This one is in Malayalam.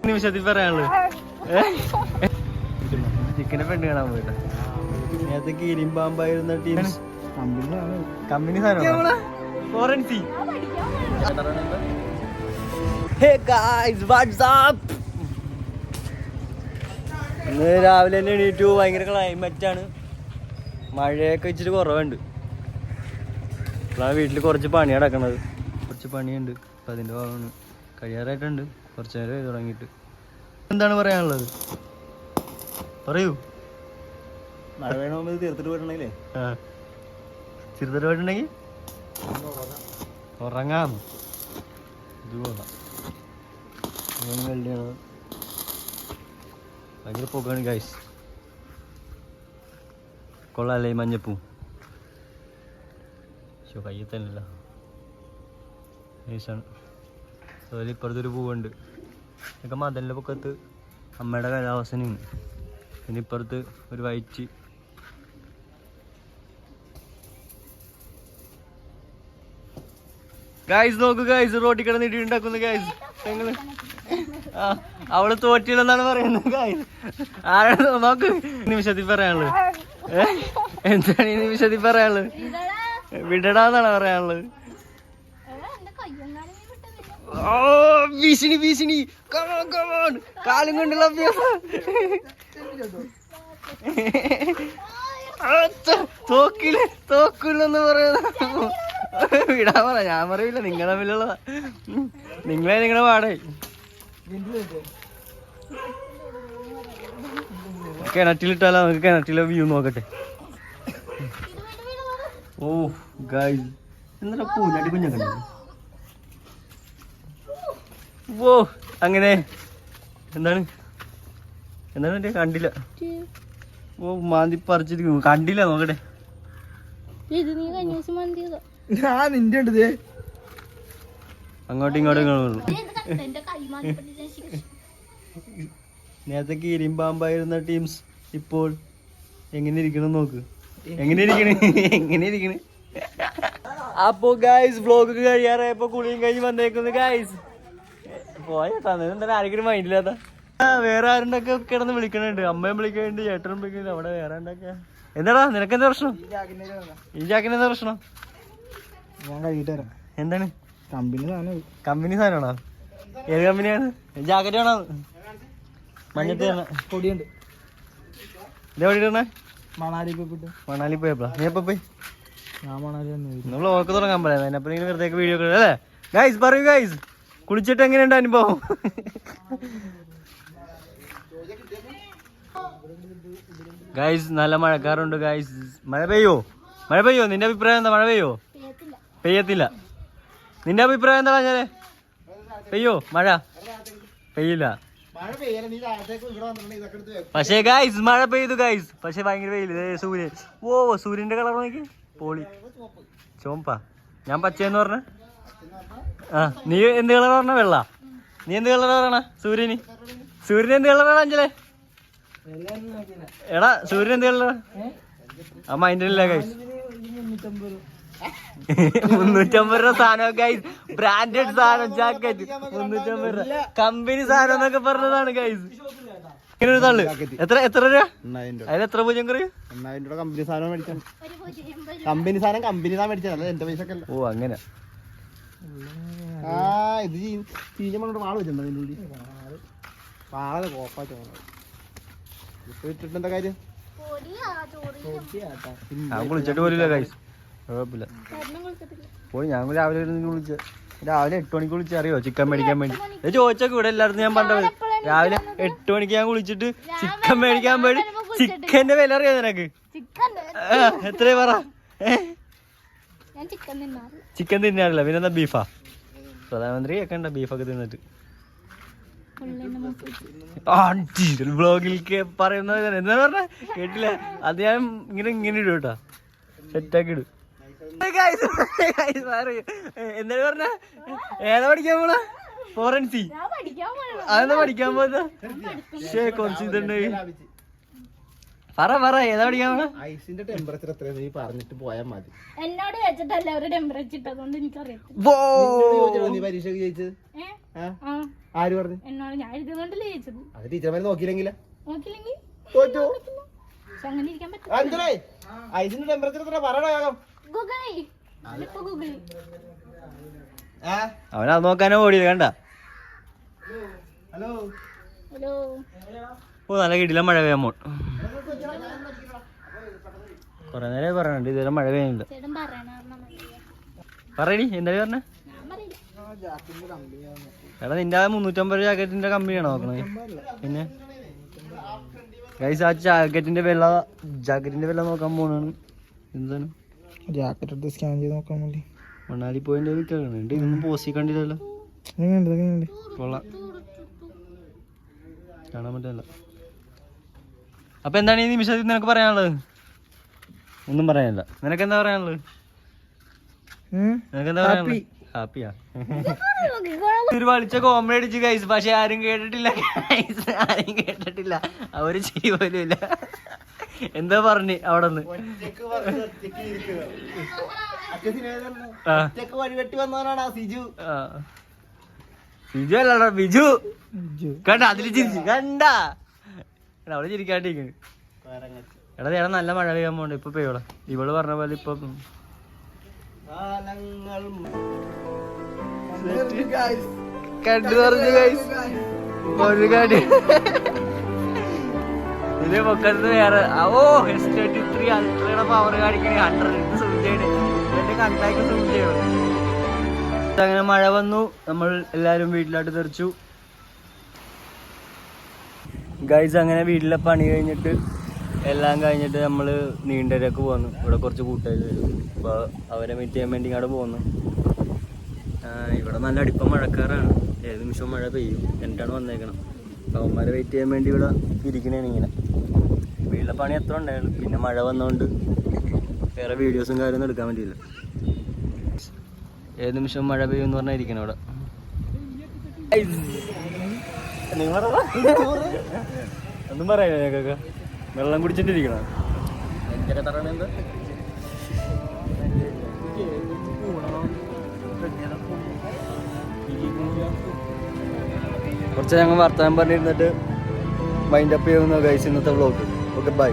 നിമിഷത്തിൽ പറയാനുള്ളത് ചിക്കനെ പെണ്ണ് കാണാൻ പോയിട്ടാ നേരത്തെ കീരിമ്പാമ്പായിരുന്ന ടീംസ് കമ്പനി സാധനം ഫോറൻസി. ഇന്ന് രാവിലെ തന്നെ എണീറ്റു. ഭയങ്കര ക്ലൈമറ്റ് ആണ്, മഴയൊക്കെ ഇച്ചിരി കുറവുണ്ട്. ഇപ്പോഴാണ് വീട്ടിൽ കുറച്ച് പണി നടക്കണത്. കുറച്ച് പണിയുണ്ട്, അപ്പം അതിൻ്റെ ഭാഗമാണ്. കഴിയാറായിട്ടുണ്ട്, കുറച്ച് നേരം തുടങ്ങിയിട്ട്. എന്താണ് പറയാനുള്ളത്? പറയൂ. മഴ വേണമെന്ന് തീർത്തിട്ട് പോയിട്ടുണ്ടെങ്കിലേ തീർത്തിട്ട് പോയിട്ടുണ്ടെങ്കിൽ ഉറങ്ങാം. ഇത് കൊള്ളാം, വെള്ളിയാണ്. ഭയങ്കര പുകയാണ് ഗൈസ്. കൊള്ളാല്ലേ ഈ മഞ്ഞപ്പൂ? കയ്യിൽ തന്നെയല്ല നൈസാണ്. അതുപോലെ ഇപ്പുറത്തൊരു പൂവുണ്ട്. ഇതൊക്കെ മതലിൻ്റെ പൊക്കത്ത് അമ്മയുടെ കലാവാസനയാണ്. പിന്നെ ഇപ്പുറത്ത് ഒരു വൈറ്റ്. ഗൈസ് നോക്കൂ ഗൈസ്, റോട്ടിൽ കിടന്ന് ഇടി ഉണ്ടാക്കുന്നു ഗൈസ്. നിങ്ങള് അവള് തോറ്റില്ലെന്നാണ് പറയുന്നത് ഗൈസ്. ആരാണ് നോക്ക്. നിമിഷത്തിൽ പറയാനുള്ളത് എന്താണ് ഈ നിമിഷത്തിൽ പറയാനുള്ളത്? വിടടാന്നാണ് പറയാനുള്ളത്. ഓ ഭീഷണി ഭീഷണി, കാലും കൊണ്ടുള്ള അഭ്യാസം. തോക്കില്ലെന്ന് പറയുന്ന വിടാൻ പറ. ഞാൻ പറയില്ല, നിങ്ങൾ തമ്മിലുള്ളതാ. നിങ്ങളെ പാടേ. കിണറ്റിലിട്ടാലോ? നമുക്ക് കിണറ്റിലെ വ്യൂ നോക്കട്ടെ. ഓ ഗൈസ്, എന്താ പൂഞ്ഞാട്ടി കുഞ്ഞൊക്കെ ഓ അങ്ങനെ. എന്താണ് എന്താണ് കണ്ടില്ല. ഓ മാന്തി പറിച്ചിരിക്കുന്നു, കണ്ടില്ല. നോക്കട്ടെ. അങ്ങോട്ടും ഇങ്ങോട്ടും നേരത്തെ കീരിമ്പാമ്പായിരുന്ന ടീംസ് ഇപ്പോൾ എങ്ങനെ ഇരിക്കണം നോക്ക്. എങ്ങനെ ഇരിക്കണ്. അപ്പൊ ഗൈസ് വ്ലോഗ് കഴിയാറായപ്പോ കുളിയും കഴിഞ്ഞ് വന്നേക്കുന്നു ഗൈസ്. പോയേട്ടാ, എന്താ ആരെങ്കിലും മൈൻഡില്ലാത്ത? വേറെ ആരുണ്ടൊക്കെ കിടന്ന് വിളിക്കണുണ്ട്. അമ്മയും വിളിക്കുന്നുണ്ട്, ചേട്ടനും വിളിക്കുന്നുണ്ട്. അവിടെ വേറെ ഉണ്ടൊക്കെ. എന്താടാ നിനക്കെന്താ പ്രശ്നം? ഈ ജാക്കിന് എന്താ പ്രശ്നം? ഞാൻ കഴിയിട്ട് തരാം. എന്താണ്? കമ്പനി സാധനമാണോ? ഏത് കമ്പനിയാണ്? ജാക്കറ്റ് ആണോ? മഞ്ഞത്ത് പൊടിയുണ്ട്. ഇതെവിടെ ഇടണേ? മണാലി പോയപ്പോഴാ? നീ എപ്പോ പോയി? ഞാൻ മണാലി നമ്മൾ ഓർക്ക് തുടങ്ങാൻ പറയാം. അതിനപ്പം ഇങ്ങനെ വെറുതെ വീഡിയോ അല്ലേ ഗൈസ്? പറയൂ ഗൈസ്, കുളിച്ചിട്ട് എങ്ങനെയുണ്ട് അനുഭവം? ഗൈസ് നല്ല മഴക്കാറുണ്ട് ഗൈസ്. മഴ പെയ്യോ? നിന്റെ അഭിപ്രായം എന്താ? മഴ പെയ്യത്തില്ല. നിന്റെ അഭിപ്രായം എന്താ? പറഞ്ഞാലേ പെയ്യോ? മഴ പെയ്യില്ല. പക്ഷേ ഗൈസ് മഴ പെയ്തു ഗൈസ്. പക്ഷെ ഭയങ്കര വെയില്. സൂര്യൻ, ഓ സൂര്യന്റെ കളർ നോക്കി, പോളി ചോമ്പാ. ഞാൻ പച്ചയെന്ന് പറഞ്ഞ. നീ എന്ത് കളർ പറഞ്ഞ? വെള്ള. നീ എന്ത് കളർ പറയണ? സൂര്യൻ എന്ത് കളറാണ് അഞ്ചലേ? എടാ സൂര്യൻ എന്ത് കളറാ? ആ മൈൻഡില്ല ഗൈസ്. 350 രൂപ സാധനം ഗൈസ്. ബ്രാൻഡഡ് സാധനം, ജാക്കറ്റ് 350 രൂപ. കമ്പനി സാധനം എന്നൊക്കെ പറഞ്ഞതാണ് ഗൈസ്. ഇങ്ങനെ ഒരു തള്ളു എത്ര രൂപ? അതിന് എത്ര പൂജ്യം കുറയും? 1000 രൂപ കമ്പനി സാധനം മേടിച്ചാൽ. കമ്പനി സാധനം മേടിച്ചാൽ എന്റെ പൈസ. ഓ അങ്ങനെ. ഇത് ചീഞ്ഞ വാള വെച്ചിട്ടുണ്ടോ? വാള കോപ്പാ ചോണ ഇട്ടിട്ടെന്താ കാര്യം? ഞാൻ കുളിച്ചിട്ട് പോലില്ല ഗൈസ്. കുഴപ്പമില്ല. പോയി ഞാൻ രാവിലെ രാവിലെ 8 മണിക്ക് വിളിച്ച്. അറിയോ ചിക്കൻ മേടിക്കാൻ വേണ്ടി? ചോദിച്ചൊക്കെ ഇവിടെ എല്ലായിടത്തും ഞാൻ പണ്ട് രാവിലെ 8 മണിക്ക് ഞാൻ കുളിച്ചിട്ട് ചിക്കൻ മേടിക്കാൻ വേണ്ടി. ചിക്കന്റെ വില അറിയാം നിനക്ക്? എത്രയാ പറ? ചിക്കൻ തിന്നാറില്ല, പിന്നെന്താ ബീഫാ? പ്രധാനമന്ത്രി ഒക്കെ ഉണ്ട ബീഫൊക്കെ തിന്നിട്ട്. ബ്ലോഗിൽ പറയുന്നത് എന്താ പറഞ്ഞ കേട്ടില്ല. അത് ഞാൻ ഇങ്ങനെ ഇടും കേട്ടാ, സെറ്റാക്കി ഇടും. എന്താ പറഞ്ഞ? ഏതാ പഠിക്കാൻ പോണ? ഫോറൻസി. അതെന്താ പഠിക്കാൻ പോകുന്ന? കുറച്ച് ഇതുണ്ട്. പറ ഏതാ പഠിക്കാൻ പോണ? ഐസിന്റെ ടെമ്പറേച്ചർ എത്ര നീ പറഞ്ഞിട്ട് പോയാൽ മതി. എന്നോട് വെച്ചിട്ടല്ല ഒരു ടെമ്പറേച്ചർ ഇട്ടതുകൊണ്ട് എനിക്കറിയാം. നീ പരീക്ഷ ജയിച്ചത് ആര് പറഞ്ഞു? എന്നോട് ഞാൻ എഴുതുന്നുണ്ടല്ലേ ചോദിച്ചത്. അത് ടീച്ചർമാര് നോക്കിയില്ലെങ്കിലോ? നോക്കിയില്ലെങ്കിൽ തോറ്റു. പക്ഷെ അങ്ങനെ ഇരിക്കാൻ പറ്റും. അഞ്ചലേ ഐസിന്റെ ടെമ്പറേച്ചർ എത്ര പറയണോ വേഗം? ഗൂഗിളി അതിപ്പോ ഗൂഗിളി അവനത് നോക്കാനോ ഓടിയത് കണ്ട. Hello hello. ഓ നല്ല കിടില മഴ പെയ്യാൻ പോൺ. കൊറേ നേരം പറയണുണ്ട്, ഇതുവരെ മഴ പെയ്യുന്നില്ല. ചേട്ടൻ പറയണ പറയണി എന്തായാലും പറഞ്ഞ. ഞാൻ പറയില്ല. എടാ നിന്റെ 350 ജാക്കറ്റിന്റെ കമ്പനിയാണോ നോക്കണത്? പിന്നെ ഗൈസ് ആ ജാക്കറ്റിന്റെ വില നോക്കാൻ പോണാണ്. എന്താണ് ജാക്കറ്റ് എടുത്ത് സ്കാൻ ചെയ്ത് നോക്കാൻ വേണ്ടി മണാലി പോയിന്റ് വിൽക്കുന്നുണ്ട്. ഇതൊന്നും പോസ്റ്റ് കണ്ടില്ലല്ലോ. കൊള്ളാം, കാണാൻ പറ്റില്ല. അപ്പൊ എന്താണ് ഈ നിമിഷത്തിൽ നിനക്ക് പറയാനുള്ളത്? ഒന്നും പറയാനില്ല. നിനക്കെന്താ പറയാനുള്ളത്? നിനക്കെന്താ പറയാനുള്ളത്? ഹാപ്പിയാ? ഒരു വലിച്ച കോമഡി അടിച്ചു ഗൈസ്, പക്ഷെ ആരും കേട്ടിട്ടില്ല ഗൈസ്, ആരും കേട്ടിട്ടില്ല. അവര് ചിരി പോലും ഇല്ല. എന്താ പറഞ്ഞു അവിടെ നിന്ന്? സിജു അല്ലടാ ബിജു. കണ്ട അതില് ചിരിച്ചു കണ്ട. അവള് ചിരിക്കാണ്ടിരിക്കുന്നു. എടാ ചേട്ടാ നല്ല മഴ പെയ്യാൻ പോണ്ട്. ഇപ്പൊ പെയ്യോളാം. ഇവള് പറഞ്ഞ പോലെ ഇപ്പൊ കണ്ടു പറഞ്ഞു ഗൈസ്. ഒരു കാര്യം ഇത് പൊക്കത്ത് വേറെ ഓ S23 അൾട്രയുടെ പവർ കാണിക്കണേ. 100 സൂം ചെയ്യണേ. ഇവന്റെ കണ്ടാക്കി സൂം ചെയ്യണം. അങ്ങനെ മഴ വന്നു, നമ്മൾ എല്ലാരും വീട്ടിലോട്ട് തെറിച്ചു ഗൈസ്. അങ്ങനെ വീട്ടിലെ പണി കഴിഞ്ഞിട്ട് എല്ലാം കഴിഞ്ഞിട്ട് നമ്മൾ നീണ്ടരക്ക് പോന്നു. ഇവിടെ കുറച്ച് കൂട്ടുകാർ വരും, അപ്പോൾ അവരെ മീറ്റ് ചെയ്യാൻ വേണ്ടി ഇങ്ങോട്ട് പോന്നു. ഇവിടെ നല്ല അടിപ്പം മഴക്കാറാണ്, ഏത് നിമിഷവും മഴ പെയ്യും. എന്നിട്ടാണ് വന്നേക്കണം. അപ്പോൾ അവന്മാരെ വെയിറ്റ് ചെയ്യാൻ വേണ്ടി ഇവിടെ ഇരിക്കണേണ് ഇങ്ങനെ. വീട്ടിലെ പണി എത്ര ഉണ്ടായിരുന്നു, പിന്നെ മഴ വന്നതുകൊണ്ട് വേറെ വീഡിയോസും കാര്യമൊന്നും എടുക്കാൻ പറ്റിയില്ല. ഏത് നിമിഷവും മഴ പെയ്യും എന്ന് പറഞ്ഞാൽ ഇരിക്കണം ഇവിടെ. ഒന്നും പറയാനോ ഞങ്ങൾക്കൊക്കെ? വെള്ളം കുടിച്ചിട്ടിരിക്കണം. എനിക്കൊക്കെ പറയണ എന്താ കുറച്ച് ഞങ്ങൾ വർത്തമാനം പറഞ്ഞിരുന്നിട്ട് മൈൻഡ് അപ്പ് ചെയ്യുന്ന ഗൈസ് ഇന്നത്തെ വ്ളോഗ്. Okay bye.